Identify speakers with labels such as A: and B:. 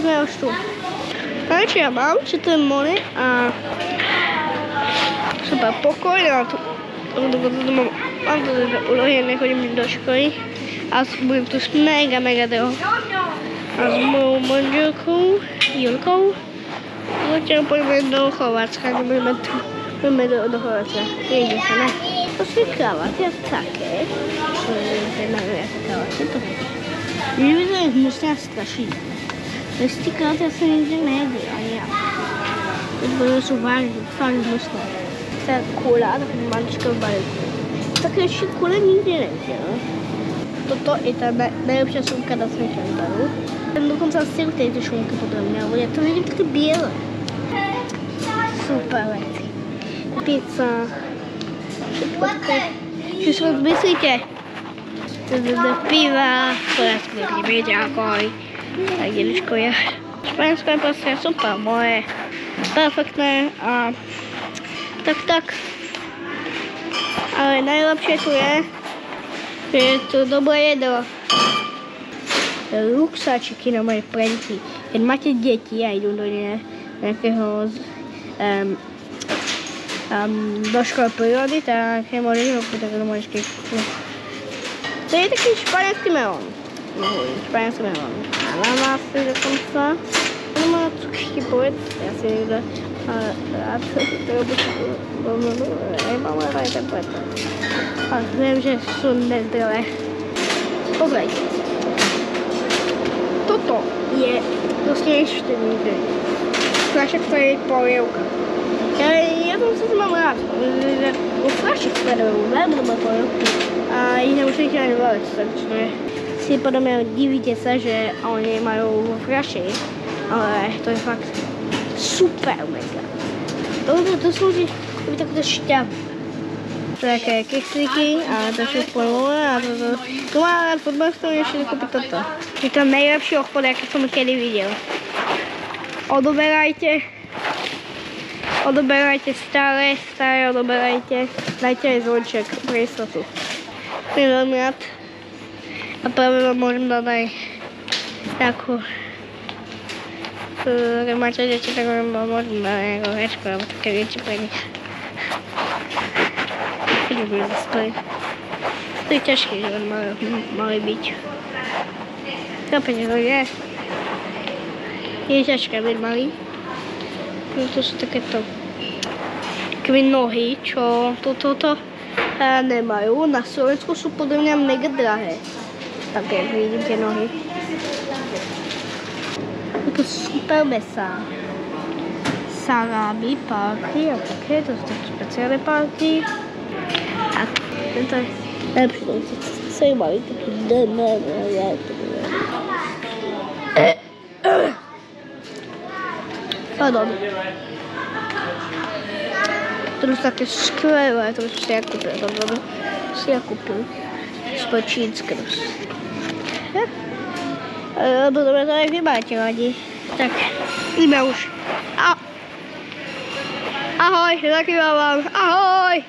A: takhle už tu. Takže já mám 4 mony a super pokoj, mám tu úlohy, nechodím do školy a budem tu mega dlouho. A s mojou manželkou Julkou začal pojďme do Chorvatska, budeme do Chorvatska. Jde se, ne? To si Chorvatia také. Mě to je hnusně strašný. Desetkrát já jsem nikdy nejedl, ani já. To jsou fakt hnusné. Ta kula, taková maličká v balíku. Tak ještě kule nikdy neviděl. Toto je ta nejlepší šunka na světě. Ten dokonce asi u této šunky podle mě, ale já to vidím taky bílé. Super věci. Pizza. Všechno také. Co si myslíte? Piva, to je skvělý vědělkoj. Tak děličko je. Španělsko je prostě super, moje. Perfektné a tak. Ale nejlepší tu je, že je to dobré jedlo. Ruksáčiky na moje prenky. Keď máte děti a jdou do nějakého do školy přírody, tak je možné ho půjde do moje školy. To je takový španělský melon. Španělský melon. Ananásy dokonce. To má cukrý poved, já si někde rád toho budu nemám rád ten poved. A vím, že jsou nezdravé. Pozrejte. Toto je vlastně ještě nikdy. Flašek to je polievka. Já to se mám rád. U flašek se jdou velmi dobré polievky. A jich nemusím chtěla nebavit, takže si podle mě divíte se, že oni mají flaši. Ale to je fakt super mega. To slouží jako takové šťavy. Také kexlíky a to jsou polové a to má rád fotbal, to ještě koupit toto. Je to nejlepší obchod, jaký jsem kdy viděl. Odoberajte staré, odoberajte, dajte zvonček pro jistotu. Jsem velmi rád a právě vám můžem dát aj nějakou keď máte děti, tak vám můžem dát nějakou hečku nebo také věci pro nich. To je ťažké, že on mali byť. Chápete, to je? Je ťažké byť malý. To sú takéto takové nohy, čo toto nemajú. Na Slovensku sú podľa mňa mega drahé. Tak jak vidím tie nohy. Je to super mesa. Salámy, pálky a také, to sú také špeciálne pálky. A tento je lepší, co je malý, taký pardon. To jsou také skvělé, to si já koupil, Spočínské. Budeme to jak vy máte rádi, tak jdeme už. Ahoj, taky vám, ahoj.